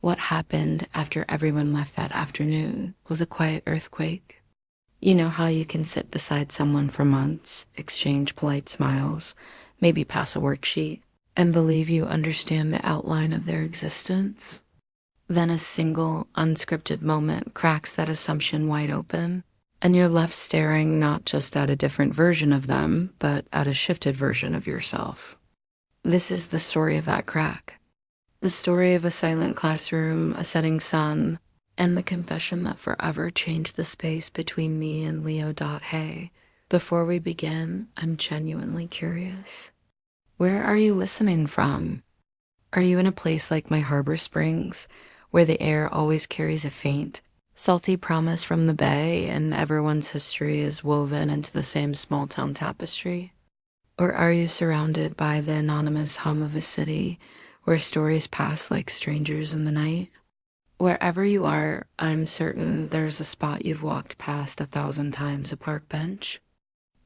What happened after everyone left that afternoon was a quiet earthquake. You know how you can sit beside someone for months, exchange polite smiles, maybe pass a worksheet, and believe you understand the outline of their existence? Then a single, unscripted moment cracks that assumption wide open, and you're left staring not just at a different version of them, but at a shifted version of yourself. This is the story of that crack. The story of a silent classroom, a setting sun, and the confession that forever changed the space between me and Leo. Hey, before we begin, I'm genuinely curious. Where are you listening from? Are you in a place like my Harbor Springs, where the air always carries a faint, salty promise from the bay and everyone's history is woven into the same small town tapestry? Or are you surrounded by the anonymous hum of a city where stories pass like strangers in the night? Wherever you are, I'm certain there's a spot you've walked past 1,000 times: a park bench,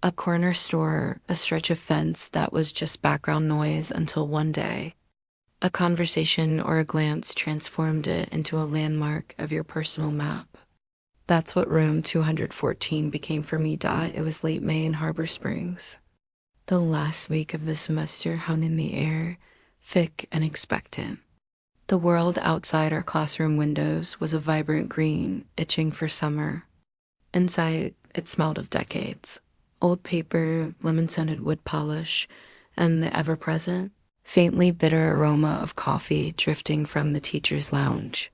a corner store, a stretch of fence that was just background noise until one day, a conversation or a glance transformed it into a landmark of your personal map. That's what room 214 became for me. It was late May in Harbor Springs. The last week of the semester hung in the air, thick and expectant. The world outside our classroom windows was a vibrant green, itching for summer. Inside, it smelled of decades: old paper, lemon-scented wood polish, and the ever-present, faintly bitter aroma of coffee drifting from the teacher's lounge.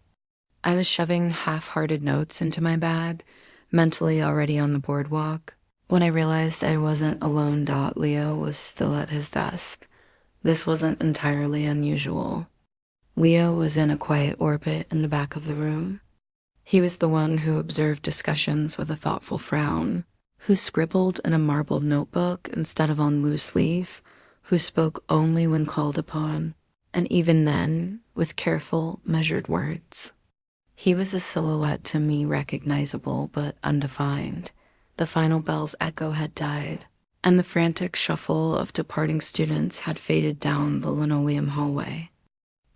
I was shoving half-hearted notes into my bag, mentally already on the boardwalk, when I realized I wasn't alone. Leo was still at his desk. This wasn't entirely unusual. Leo was in a quiet orbit in the back of the room. He was the one who observed discussions with a thoughtful frown, who scribbled in a marbled notebook instead of on loose leaf, who spoke only when called upon, and even then, with careful, measured words. He was a silhouette to me, recognizable but undefined. The final bell's echo had died, and the frantic shuffle of departing students had faded down the linoleum hallway.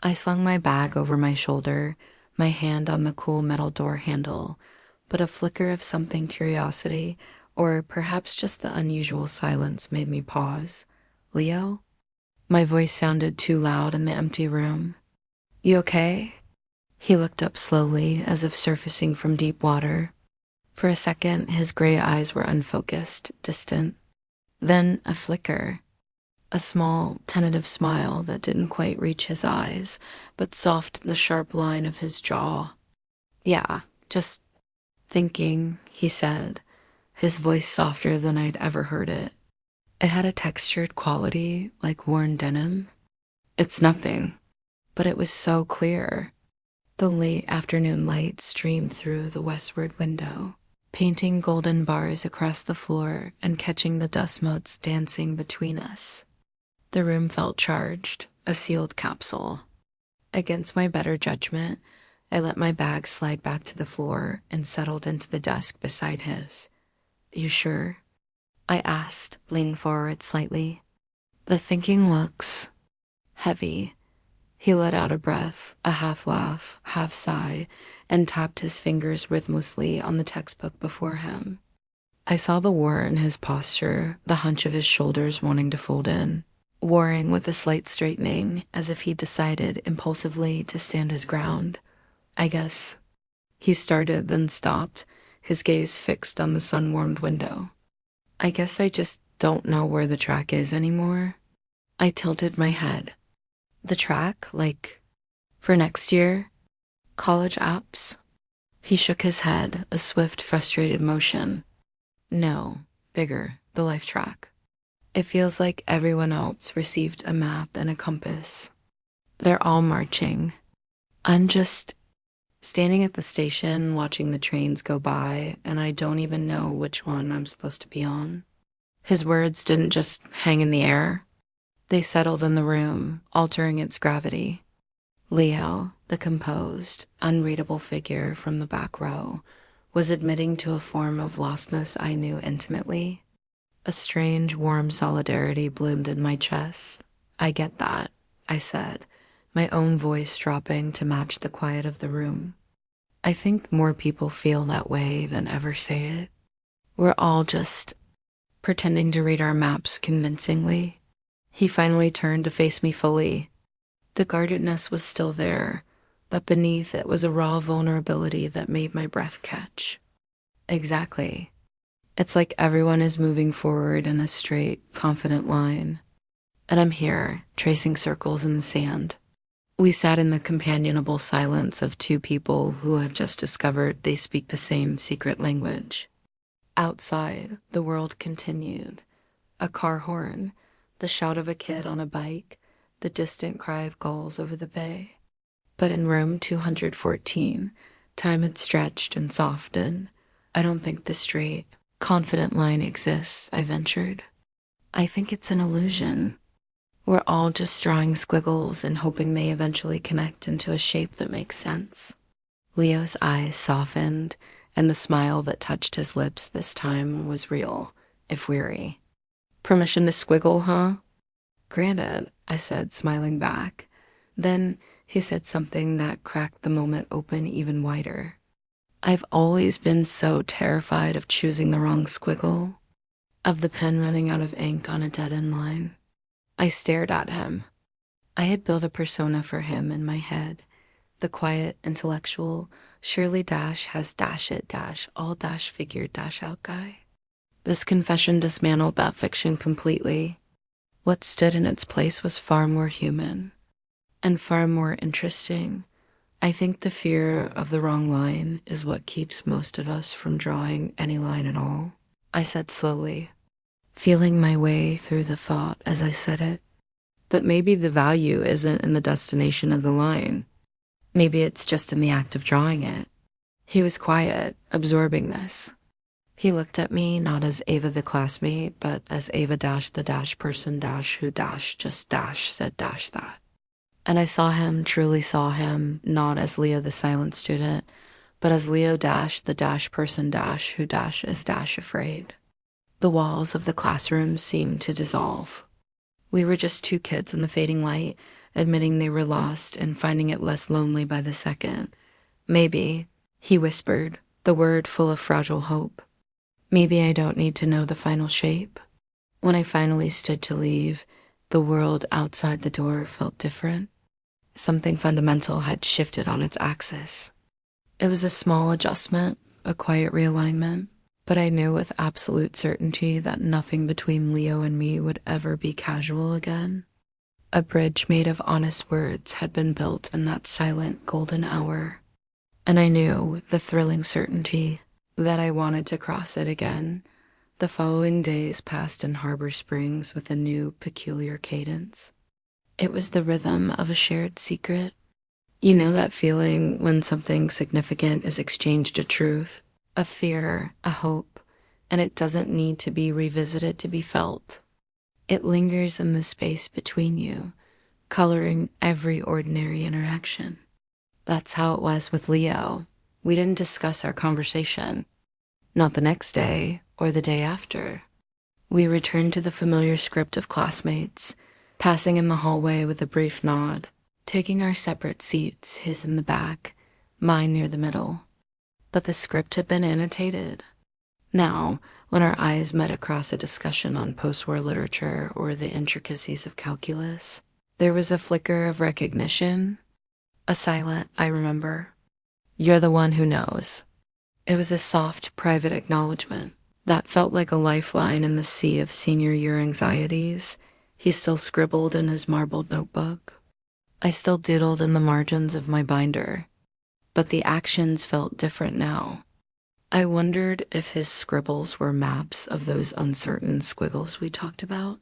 I slung my bag over my shoulder, my hand on the cool metal door handle, but a flicker of something, curiosity, or perhaps just the unusual silence, made me pause. Leo? My voice sounded too loud in the empty room. You okay? He looked up slowly, as if surfacing from deep water. For a second, his gray eyes were unfocused, distant. Then a flicker. A small, tentative smile that didn't quite reach his eyes, but softened the sharp line of his jaw. Yeah, just thinking, he said, his voice softer than I'd ever heard it. It had a textured quality, like worn denim. It's nothing, but it was so clear. The late afternoon light streamed through the westward window, painting golden bars across the floor and catching the dust motes dancing between us. The room felt charged, a sealed capsule. Against my better judgment, I let my bag slide back to the floor and settled into the desk beside his. You sure? I asked, leaning forward slightly. The thinking looks heavy. He let out a breath, a half laugh, half sigh, and tapped his fingers rhythmlessly on the textbook before him. I saw the war in his posture, the hunch of his shoulders wanting to fold in, warring with a slight straightening, as if he decided impulsively to stand his ground. I guess. He started, then stopped, his gaze fixed on the sun-warmed window. I guess I just don't know where the track is anymore. I tilted my head. The track, like, for next year? College apps? He shook his head, a swift, frustrated motion. No, bigger, the life track. It feels like everyone else received a map and a compass. They're all marching. I'm just standing at the station watching the trains go by, and I don't even know which one I'm supposed to be on. His words didn't just hang in the air. They settled in the room, altering its gravity. Leo, the composed, unreadable figure from the back row, was admitting to a form of lostness I knew intimately. A strange, warm solidarity bloomed in my chest. I get that, I said, my own voice dropping to match the quiet of the room. I think more people feel that way than ever say it. We're all just pretending to read our maps convincingly. He finally turned to face me fully. The guardedness was still there, but beneath it was a raw vulnerability that made my breath catch. Exactly. It's like everyone is moving forward in a straight, confident line. And I'm here, tracing circles in the sand. We sat in the companionable silence of two people who have just discovered they speak the same secret language. Outside, the world continued. A car horn, the shout of a kid on a bike, the distant cry of gulls over the bay. But in room 214, time had stretched and softened. I don't think the straight, confident line exists, I ventured. I think it's an illusion. We're all just drawing squiggles and hoping they eventually connect into a shape that makes sense. Leo's eyes softened, and the smile that touched his lips this time was real, if weary. Permission to squiggle, huh? Granted, I said, smiling back. Then he said something that cracked the moment open even wider. I've always been so terrified of choosing the wrong squiggle, of the pen running out of ink on a dead-end line. I stared at him. I had built a persona for him in my head. The quiet, intellectual, Shirley Dash has dash it dash, all dash figure dash out guy. This confession dismantled that fiction completely. What stood in its place was far more human and far more interesting. I think the fear of the wrong line is what keeps most of us from drawing any line at all, I said slowly, feeling my way through the thought as I said it. But maybe the value isn't in the destination of the line. Maybe it's just in the act of drawing it. He was quiet, absorbing this. He looked at me not as Ava the classmate, but as Ava dash the dash person dash who dash just dash said dash that. And I saw him, truly saw him, not as Leo the silent student, but as Leo dash the dash person dash who dash is dash afraid. The walls of the classroom seemed to dissolve. We were just two kids in the fading light, admitting they were lost and finding it less lonely by the second. Maybe, he whispered, the word full of fragile hope. Maybe I don't need to know the final shape. When I finally stood to leave, the world outside the door felt different. Something fundamental had shifted on its axis. It was a small adjustment, a quiet realignment, but I knew with absolute certainty that nothing between Leo and me would ever be casual again. A bridge made of honest words had been built in that silent golden hour, and I knew with the thrilling certainty that I wanted to cross it again. The following days passed in Harbor Springs with a new, peculiar cadence. It was the rhythm of a shared secret. You know that feeling when something significant is exchanged a truth, a fear, a hope, and it doesn't need to be revisited to be felt. It lingers in the space between you, coloring every ordinary interaction. That's how it was with Leo. We didn't discuss our conversation. Not the next day or the day after. We returned to the familiar script of classmates, passing in the hallway with a brief nod, taking our separate seats, his in the back, mine near the middle. But the script had been annotated. Now, when our eyes met across a discussion on post-war literature or the intricacies of calculus, there was a flicker of recognition, a silent, I remember. You're the one who knows. It was a soft, private acknowledgement that felt like a lifeline in the sea of senior year anxieties. He still scribbled in his marbled notebook. I still doodled in the margins of my binder, but the actions felt different now. I wondered if his scribbles were maps of those uncertain squiggles we talked about.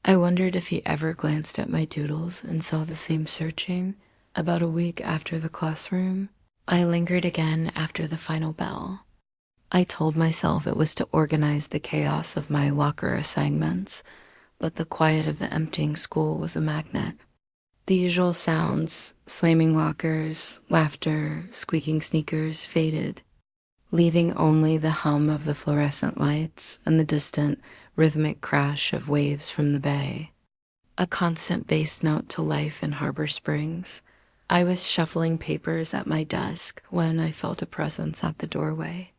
I wondered if he ever glanced at my doodles and saw the same searching. About a week after the classroom, I lingered again after the final bell. I told myself it was to organize the chaos of my locker assignments, but the quiet of the emptying school was a magnet. The usual sounds, slamming lockers, laughter, squeaking sneakers, faded, leaving only the hum of the fluorescent lights and the distant, rhythmic crash of waves from the bay. a constant bass note to life in Harbor Springs. I was shuffling papers at my desk when I felt a presence at the doorway.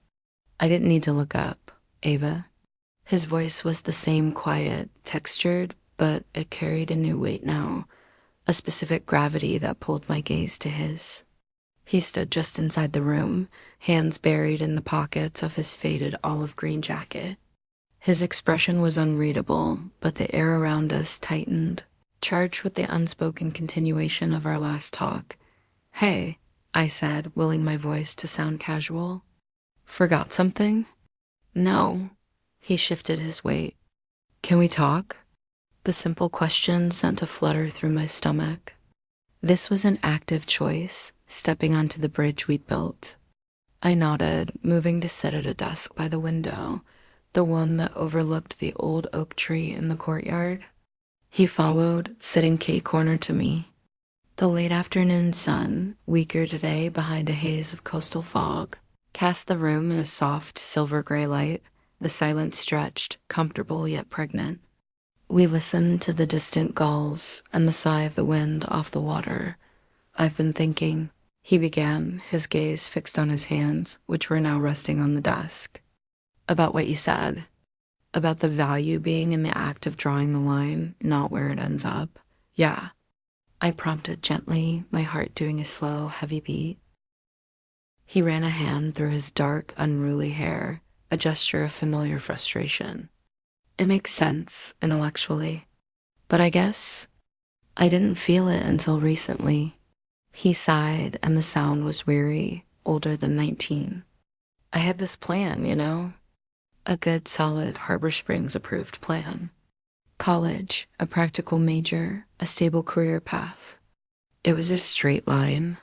I didn't need to look up. Ava. His voice was the same quiet, textured, but it carried a new weight now, a specific gravity that pulled my gaze to his. He stood just inside the room, hands buried in the pockets of his faded olive green jacket. His expression was unreadable, but the air around us tightened, charged with the unspoken continuation of our last talk. "Hey," I said, willing my voice to sound casual. "Forgot something?" "No." He shifted his weight. "Can we talk?" The simple question sent a flutter through my stomach. This was an active choice, stepping onto the bridge we'd built. I nodded, moving to sit at a desk by the window, the one that overlooked the old oak tree in the courtyard. He followed, sitting K-corner to me. The late afternoon sun, weaker today behind a haze of coastal fog, cast the room in a soft silver gray light. The silence stretched, comfortable yet pregnant. We listened to the distant gulls and the sigh of the wind off the water. "I've been thinking," he began, his gaze fixed on his hands, which were now resting on the desk. "About what you said. About the value being in the act of drawing the line, not where it ends up." "Yeah," I prompted gently, my heart doing a slow, heavy beat. He ran a hand through his dark, unruly hair, a gesture of familiar frustration. "It makes sense, intellectually. But I guess I didn't feel it until recently." He sighed, and the sound was weary, older than 19. "I had this plan, you know? A good, solid Harbor Springs approved plan. College, a practical major, a stable career path. It was a straight line.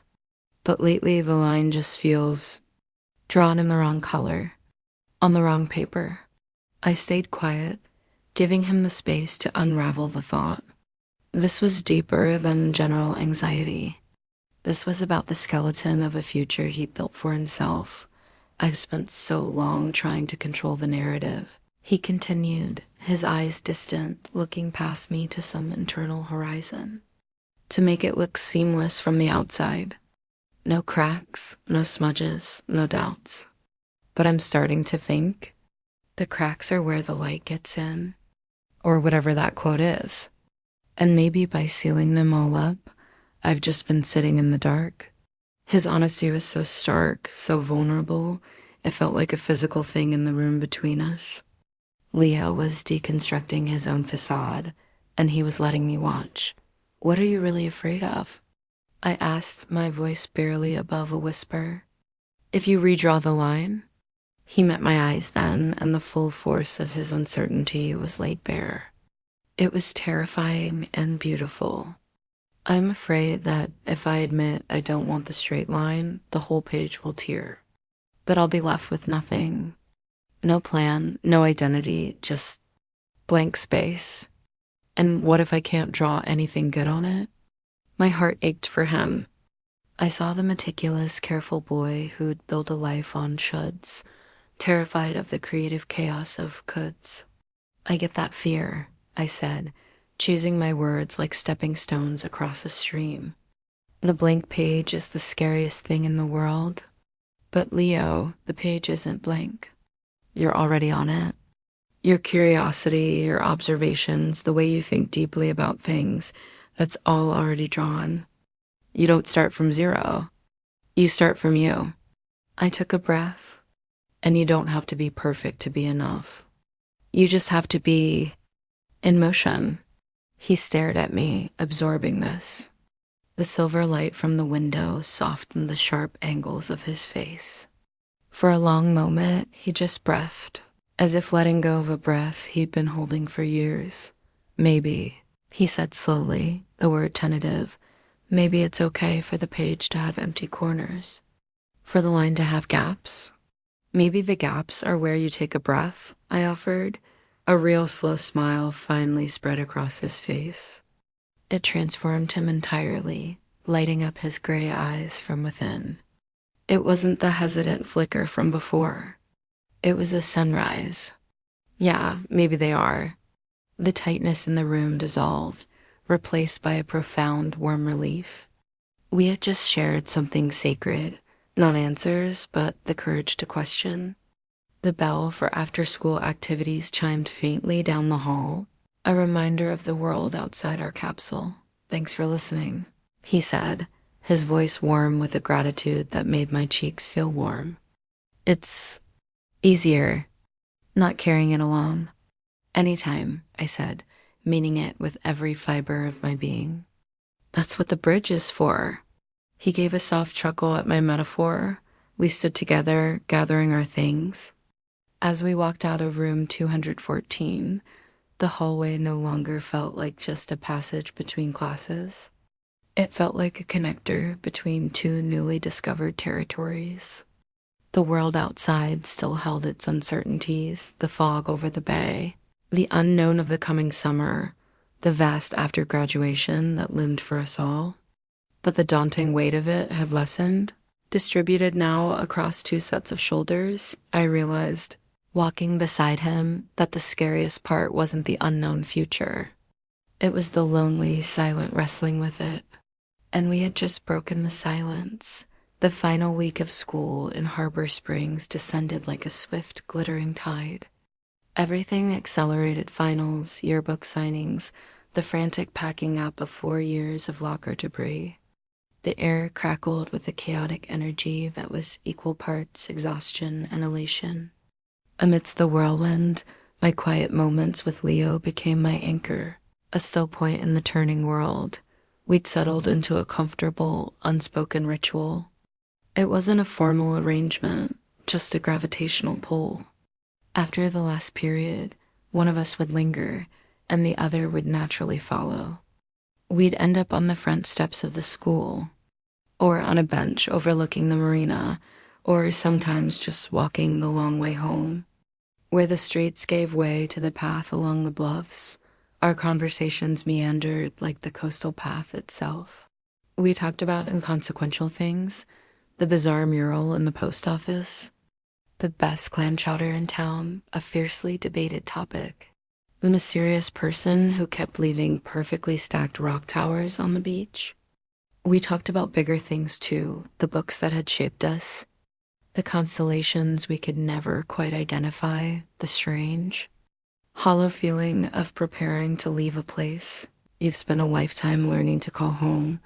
But lately the line just feels drawn in the wrong color, on the wrong paper." I stayed quiet, giving him the space to unravel the thought. This was deeper than general anxiety. This was about the skeleton of a future he built for himself. I've spent so long trying to control the narrative. He continued, his eyes distant, looking past me to some internal horizon. "To make it look seamless from the outside. No cracks, no smudges, no doubts. But I'm starting to think the cracks are where the light gets in, or whatever that quote is. And maybe by sealing them all up, I've just been sitting in the dark." His honesty was so stark, so vulnerable, it felt like a physical thing in the room between us. Leo was deconstructing his own facade, and he was letting me watch. "What are you really afraid of?" I asked, my voice barely above a whisper. "If you redraw the line?" He met my eyes then, and the full force of his uncertainty was laid bare. It was terrifying and beautiful. "I'm afraid that if I admit I don't want the straight line, the whole page will tear. That I'll be left with nothing. No plan, no identity, just blank space. And what if I can't draw anything good on it?" My heart ached for him. I saw the meticulous, careful boy who'd built a life on shoulds, terrified of the creative chaos of coulds. "I get that fear," I said, choosing my words like stepping stones across a stream. "The blank page is the scariest thing in the world. But Leo, the page isn't blank. You're already on it. Your curiosity, your observations, the way you think deeply about things, that's all already drawn. You don't start from zero. You start from you." I took a breath. "And you don't have to be perfect to be enough. You just have to be in motion." He stared at me, absorbing this. The silver light from the window softened the sharp angles of his face. For a long moment, he just breathed, as if letting go of a breath he'd been holding for years. "Maybe," he said slowly, the word tentative, "maybe it's okay for the page to have empty corners, for the line to have gaps. Maybe the gaps are where you take a breath," I offered. A real slow smile finally spread across his face. It transformed him entirely, lighting up his gray eyes from within. It wasn't the hesitant flicker from before. It was a sunrise. "Yeah, maybe they are." The tightness in the room dissolved. replaced by a profound, warm relief. We had just shared something sacred, not answers, but the courage to question. The bell for after-school activities chimed faintly down the hall, a reminder of the world outside our capsule. "Thanks for listening," he said, his voice warm with a gratitude that made my cheeks feel warm. "It's easier not carrying it alone." "Anytime," I said, meaning it with every fiber of my being. "That's what the bridge is for." He gave a soft chuckle at my metaphor. We stood together, gathering our things. As we walked out of room 214, the hallway no longer felt like just a passage between classes. It felt like a connector between two newly discovered territories. The world outside still held its uncertainties, the fog over the bay, the unknown of the coming summer, the vast after graduation that loomed for us all. But the daunting weight of it had lessened. Distributed now across two sets of shoulders, I realized, walking beside him, that the scariest part wasn't the unknown future. It was the lonely, silent wrestling with it. And we had just broken the silence. The final week of school in Harbor Springs descended like a swift, glittering tide. Everything accelerated: finals, yearbook signings, the frantic packing up of 4 years of locker debris. The air crackled with a chaotic energy that was equal parts exhaustion and elation. Amidst the whirlwind, my quiet moments with Leo became my anchor, a still point in the turning world. We'd settled into a comfortable, unspoken ritual. It wasn't a formal arrangement, just a gravitational pull. After the last period, one of us would linger, and the other would naturally follow. We'd end up on the front steps of the school, or on a bench overlooking the marina, or sometimes just walking the long way home. Where the streets gave way to the path along the bluffs, our conversations meandered like the coastal path itself. We talked about inconsequential things: the bizarre mural in the post office, the best clam chowder in town, a fiercely debated topic, the mysterious person who kept leaving perfectly stacked rock towers on the beach. We talked about bigger things too, the books that had shaped us, the constellations we could never quite identify, the strange, hollow feeling of preparing to leave a place you've spent a lifetime learning to call home.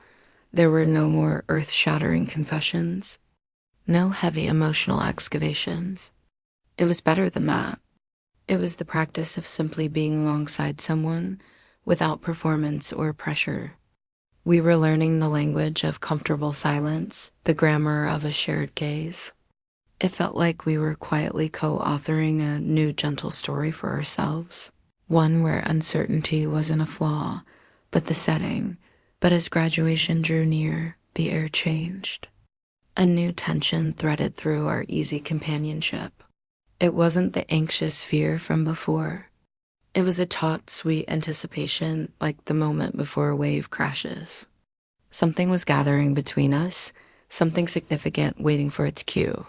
There were no more earth-shattering confessions, no heavy emotional excavations. It was better than that. It was the practice of simply being alongside someone without performance or pressure. We were learning the language of comfortable silence, the grammar of a shared gaze. It felt like we were quietly co-authoring a new gentle story for ourselves, one where uncertainty wasn't a flaw, but the setting. But as graduation drew near, the air changed. A new tension threaded through our easy companionship. It wasn't the anxious fear from before. It was a taut, sweet anticipation, like the moment before a wave crashes. Something was gathering between us, something significant waiting for its cue.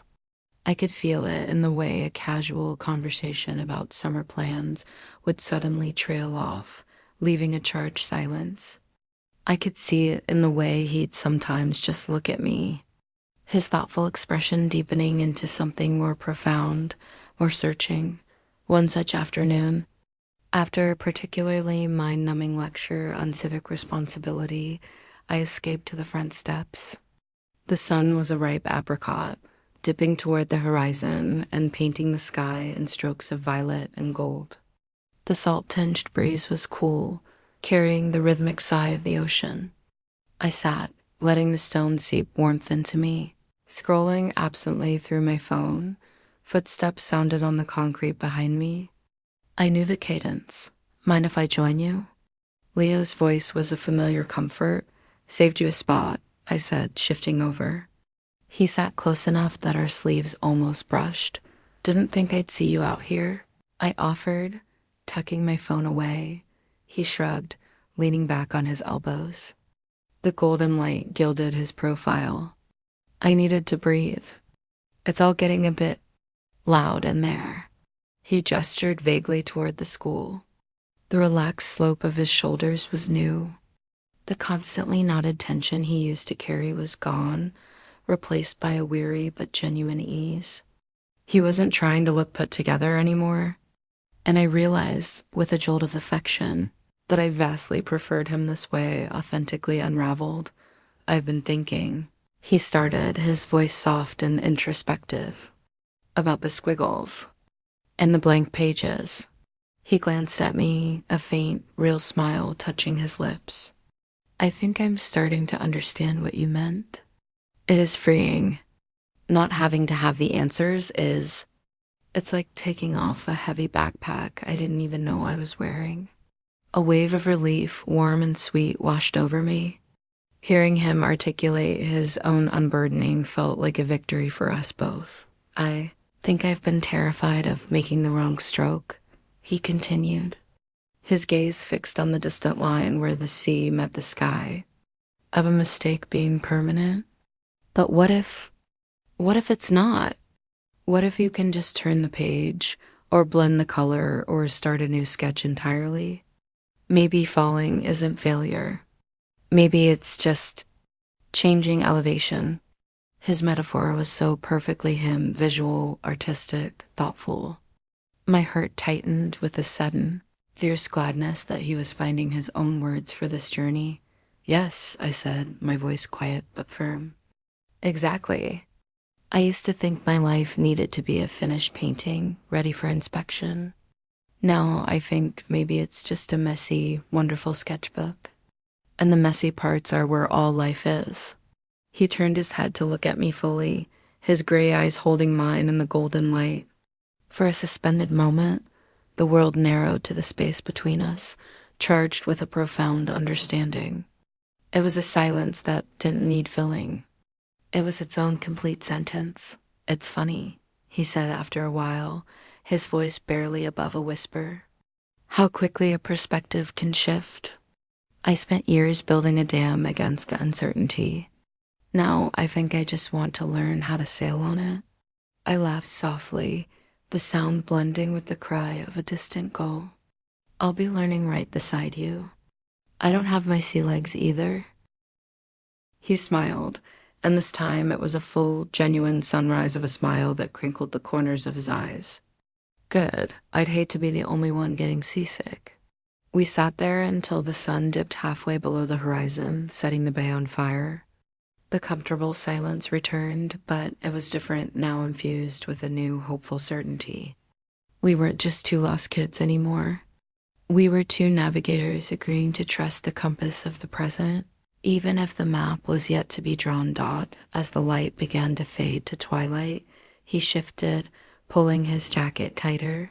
I could feel it in the way a casual conversation about summer plans would suddenly trail off, leaving a charged silence. I could see it in the way he'd sometimes just look at me, his thoughtful expression deepening into something more profound, more searching. One such afternoon, after a particularly mind-numbing lecture on civic responsibility, I escaped to the front steps. The sun was a ripe apricot, dipping toward the horizon and painting the sky in strokes of violet and gold. The salt-tinged breeze was cool, carrying the rhythmic sigh of the ocean. I sat, letting the stone seep warmth into me. Scrolling absently through my phone, footsteps sounded on the concrete behind me. I knew the cadence. "Mind if I join you?" Leo's voice was a familiar comfort. "Saved you a spot," I said, shifting over. He sat close enough that our sleeves almost brushed. "Didn't think I'd see you out here," I offered, tucking my phone away. He shrugged, leaning back on his elbows. The golden light gilded his profile. I needed to breathe. "It's all getting a bit loud in there." He gestured vaguely toward the school. The relaxed slope of his shoulders was new, The constantly knotted tension he used to carry was gone, replaced by a weary but genuine ease. He wasn't trying to look put together anymore, and I realized, with a jolt of affection, that I vastly preferred him this way, authentically unraveled. I've been thinking, he started, his voice soft and introspective, about the squiggles and the blank pages. He glanced at me, a faint, real smile touching his lips. I think I'm starting to understand what you meant. It is freeing. Not having to have the answers is... It's like taking off a heavy backpack I didn't even know I was wearing. A wave of relief, warm and sweet, washed over me. Hearing him articulate his own unburdening felt like a victory for us both. I think I've been terrified of making the wrong stroke, he continued, his gaze fixed on the distant line where the sea met the sky, of a mistake being permanent. But what if it's not? What if you can just turn the page, or blend the color, or start a new sketch entirely? Maybe falling isn't failure. Maybe it's just changing elevation. His metaphor was so perfectly him, visual, artistic, thoughtful. My heart tightened with a sudden, fierce gladness that he was finding his own words for this journey. Yes, I said, my voice quiet but firm. Exactly. I used to think my life needed to be a finished painting, ready for inspection. Now I think maybe it's just a messy, wonderful sketchbook. And the messy parts are where all life is. He turned his head to look at me fully, his gray eyes holding mine in the golden light. For a suspended moment, the world narrowed to the space between us, charged with a profound understanding. It was a silence that didn't need filling. It was its own complete sentence. It's funny, he said after a while, his voice barely above a whisper. How quickly a perspective can shift. I spent years building a dam against the uncertainty. Now I think I just want to learn how to sail on it. I laughed softly, the sound blending with the cry of a distant gull. I'll be learning right beside you. I don't have my sea legs either. He smiled, and this time it was a full, genuine sunrise of a smile that crinkled the corners of his eyes. Good. I'd hate to be the only one getting seasick. We sat there until the sun dipped halfway below the horizon, setting the bay on fire. The comfortable silence returned, but it was different now, infused with a new, hopeful certainty. We weren't just two lost kids anymore. We were two navigators agreeing to trust the compass of the present, even if the map was yet to be drawn. As the light began to fade to twilight, he shifted, pulling his jacket tighter.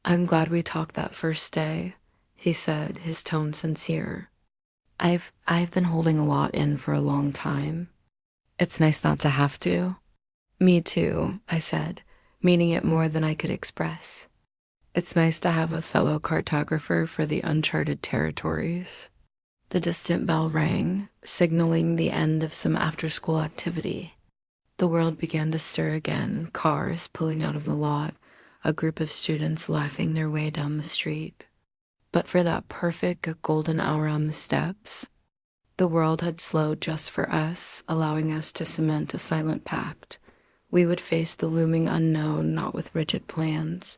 I'm glad we talked that first day, he said, his tone sincere. I've been holding a lot in for a long time. It's nice not to have to. Me too, I said, meaning it more than I could express. It's nice to have a fellow cartographer for the uncharted territories. The distant bell rang, signaling the end of some after-school activity. The world began to stir again, cars pulling out of the lot, a group of students laughing their way down the street. But for that perfect golden hour on the steps, the world had slowed just for us, allowing us to cement a silent pact. We would face the looming unknown not with rigid plans,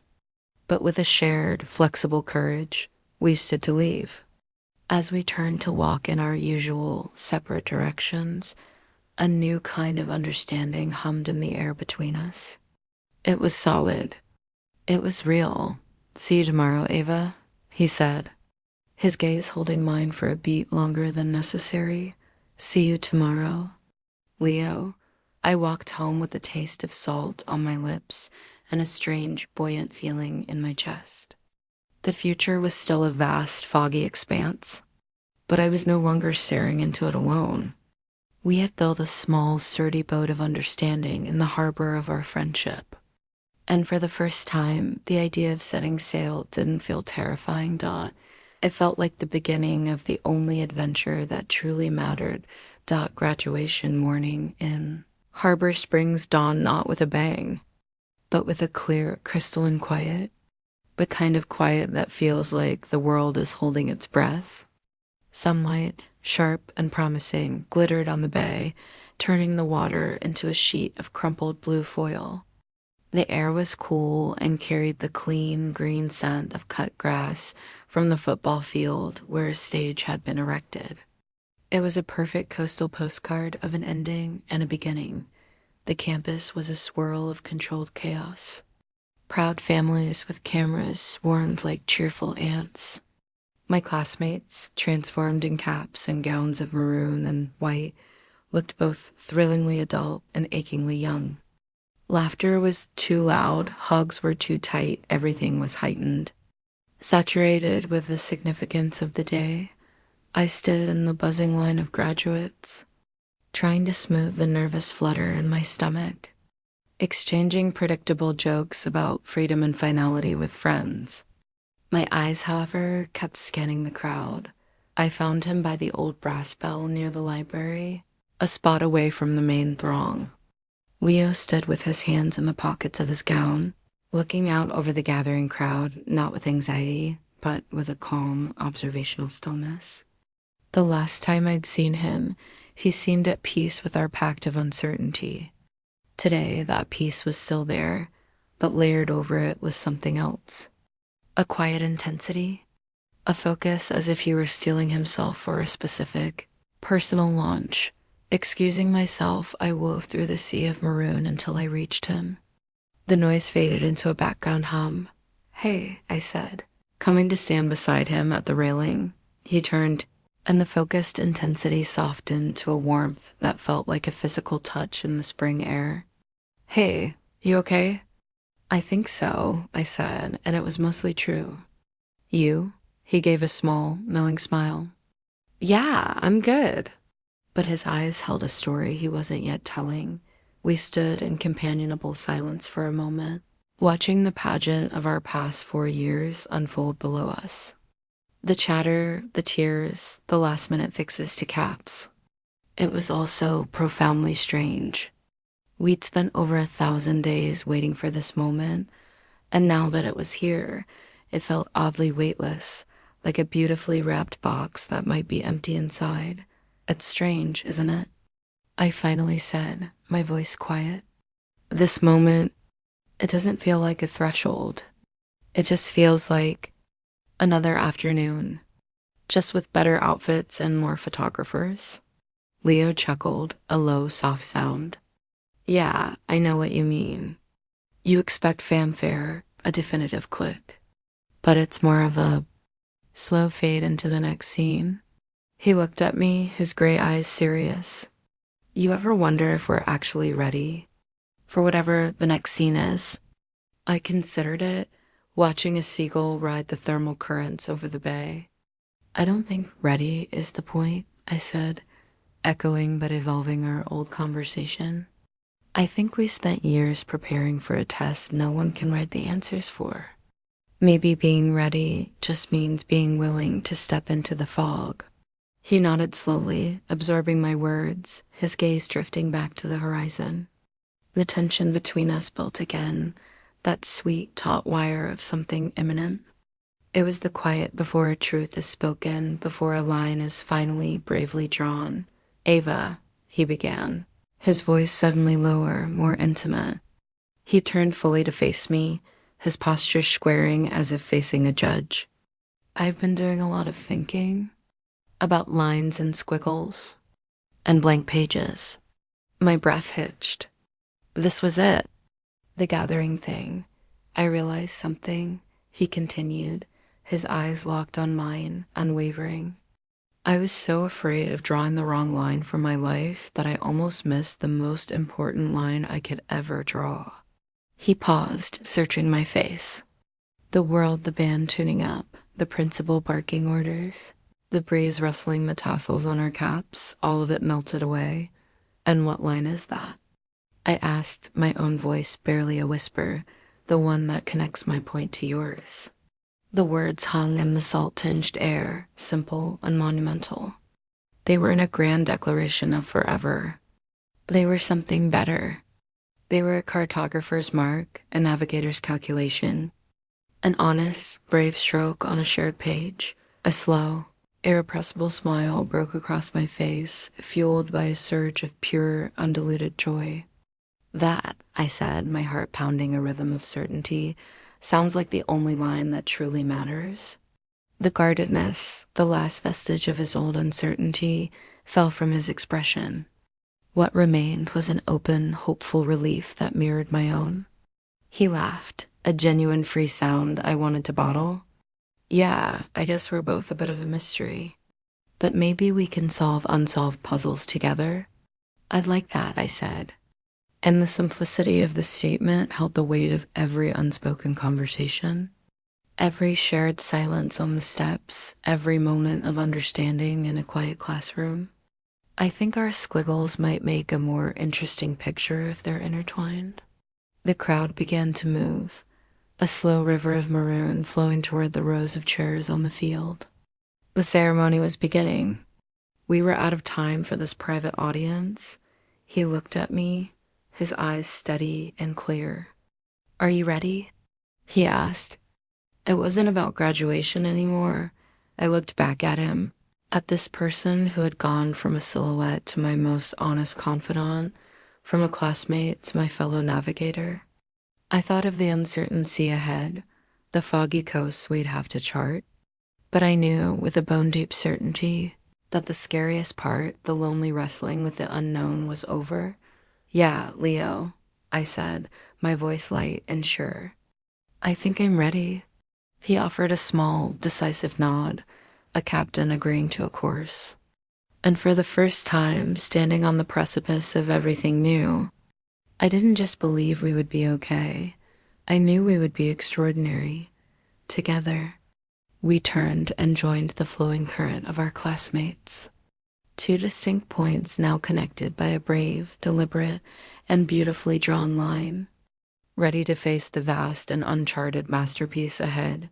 but with a shared, flexible courage. We stood to leave. As we turned to walk in our usual, separate directions, a new kind of understanding hummed in the air between us. It was solid. It was real. See you tomorrow, Ava, he said, his gaze holding mine for a beat longer than necessary. See you tomorrow, Leo. I walked home with a taste of salt on my lips and a strange, buoyant feeling in my chest. The future was still a vast, foggy expanse, but I was no longer staring into it alone. We had built a small, sturdy boat of understanding in the harbor of our friendship. And for the first time, the idea of setting sail didn't feel terrifying. It felt like the beginning of the only adventure that truly mattered. Graduation morning in Harbor Springs dawned not with a bang, but with a clear, crystalline quiet. The kind of quiet that feels like the world is holding its breath. Sunlight sharp and promising, glittered on the bay, turning the water into a sheet of crumpled blue foil. The air was cool and carried the clean, green scent of cut grass from the football field where a stage had been erected. It was a perfect coastal postcard of an ending and a beginning. The campus was a swirl of controlled chaos. Proud families with cameras swarmed like cheerful ants. My classmates, transformed in caps and gowns of maroon and white, looked both thrillingly adult and achingly young. Laughter was too loud, hugs were too tight, everything was heightened. Saturated with the significance of the day, I stood in the buzzing line of graduates, trying to smooth the nervous flutter in my stomach, exchanging predictable jokes about freedom and finality with friends. My eyes, however, kept scanning the crowd. I found him by the old brass bell near the library, a spot away from the main throng. Leo stood with his hands in the pockets of his gown, looking out over the gathering crowd, not with anxiety, but with a calm, observational stillness. The last time I'd seen him, he seemed at peace with our pact of uncertainty. Today, that peace was still there, but layered over it was something else. A quiet intensity, a focus as if he were steeling himself for a specific, personal launch. Excusing myself, I wove through the sea of maroon until I reached him. The noise faded into a background hum. "Hey," I said, coming to stand beside him at the railing. He turned, and the focused intensity softened to a warmth that felt like a physical touch in the spring air. "Hey, you okay?" "I think so," I said, and it was mostly true. "You?" He gave a small, knowing smile. "Yeah, I'm good." But his eyes held a story he wasn't yet telling. We stood in companionable silence for a moment, watching the pageant of our past 4 years unfold below us. The chatter, the tears, the last-minute fixes to caps. It was all so profoundly strange. We'd spent over 1,000 days waiting for this moment, and now that it was here, it felt oddly weightless, like a beautifully wrapped box that might be empty inside. It's strange, isn't it? I finally said, my voice quiet. This moment, it doesn't feel like a threshold. It just feels like another afternoon, just with better outfits and more photographers. Leo chuckled, a low, soft sound. Yeah, I know what you mean. You expect fanfare, a definitive click. But it's more of a slow fade into the next scene. He looked at me, his gray eyes serious. You ever wonder if we're actually ready for whatever the next scene is? I considered it, watching a seagull ride the thermal currents over the bay. I don't think ready is the point, I said, echoing but evolving our old conversation. I think we spent years preparing for a test no one can write the answers for. Maybe being ready just means being willing to step into the fog. He nodded slowly, absorbing my words, his gaze drifting back to the horizon. The tension between us built again, that sweet, taut wire of something imminent. It was the quiet before a truth is spoken, before a line is finally bravely drawn. Ava, he began, his voice suddenly lower, more intimate. He turned fully to face me, his posture squaring as if facing a judge. I've been doing a lot of thinking about lines and squiggles and blank pages. My breath hitched. This was it, the gathering thing. I realized something, he continued, his eyes locked on mine, unwavering. I was so afraid of drawing the wrong line for my life that I almost missed the most important line I could ever draw. He paused, searching my face. The world, the band tuning up, the principal barking orders, the breeze rustling the tassels on our caps, all of it melted away. And what line is that? I asked, my own voice barely a whisper, the one that connects my point to yours. The words hung in the salt-tinged air, simple and monumental. They were in a grand declaration of forever. They were something better. They were a cartographer's mark, a navigator's calculation, an honest, brave stroke on a shared page, a slow, Irrepressible smile broke across my face, fueled by a surge of pure, undiluted joy. That, I said, my heart pounding a rhythm of certainty, sounds like the only line that truly matters. The guardedness, the last vestige of his old uncertainty, fell from his expression. What remained was an open, hopeful relief that mirrored my own. He laughed, a genuine free sound I wanted to bottle. Yeah, I guess we're both a bit of a mystery. But maybe we can solve unsolved puzzles together. I'd like that, I said. And the simplicity of the statement held the weight of every unspoken conversation. Every shared silence on the steps, every moment of understanding in a quiet classroom. I think our squiggles might make a more interesting picture if they're intertwined. The crowd began to move, a slow river of maroon flowing toward the rows of chairs on the field. The ceremony was beginning. We were out of time for this private audience. He looked at me, his eyes steady and clear. "Are you ready?" he asked. It wasn't about graduation anymore. I looked back at him, at this person who had gone from a silhouette to my most honest confidant, from a classmate to my fellow navigator. I thought of the uncertainty ahead, the foggy coasts we'd have to chart. But I knew, with a bone-deep certainty, that the scariest part, the lonely wrestling with the unknown, was over. "Yeah, Leo," I said, my voice light and sure. "I think I'm ready." He offered a small, decisive nod, a captain agreeing to a course. And for the first time, standing on the precipice of everything new, I didn't just believe we would be okay. I knew we would be extraordinary. Together. We turned and joined the flowing current of our classmates. Two distinct points now connected by a brave, deliberate, and beautifully drawn line, ready to face the vast and uncharted masterpiece ahead.